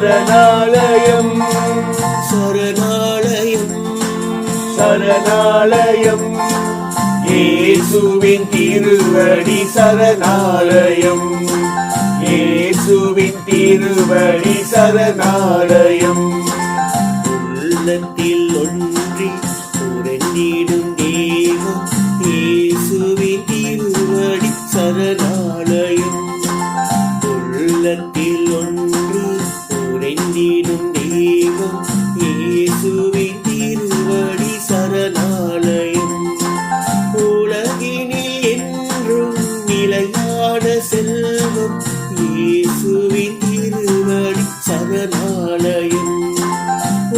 சரணாலயம் சரணாலயம் சரணாலயம் இயேசுவின் திருவடி சரணாலயம் இயேசுவின் திருவடி சரணாலயம் உள்ளத்தில் ஒன்றி உறங்கிடும் தேவம் இயேசுவின் திருவடி சரணாலயம் உள்ளத்தில் ஒன்று உறைந்திடும் தெய்வம் இயேசுவின் திருவடி சரணாலயம் உலகினில் என்றும் நிலையான செல்வம் இயேசுவின் திருவடி சரணாலயம்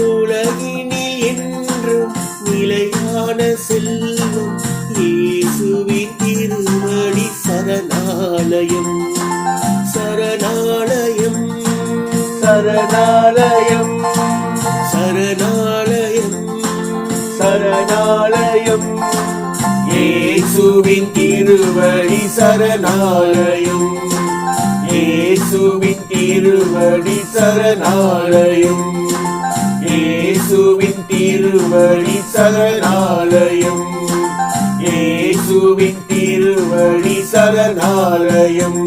உலகினில் என்றும் நிலையான செல்வம் இயேசுவின் திருவடி சரணாலயம் சரணாலயம் சரணாலயம் சரணாலயம் சரணாலயம் இயேசுவின் திருவடி சரணாலயம் இயேசுவின் திருவடி சரணாலயம் இயேசுவின் திருவடி சரணாலயம் இயேசுவின் திருவடி சரணாலயம்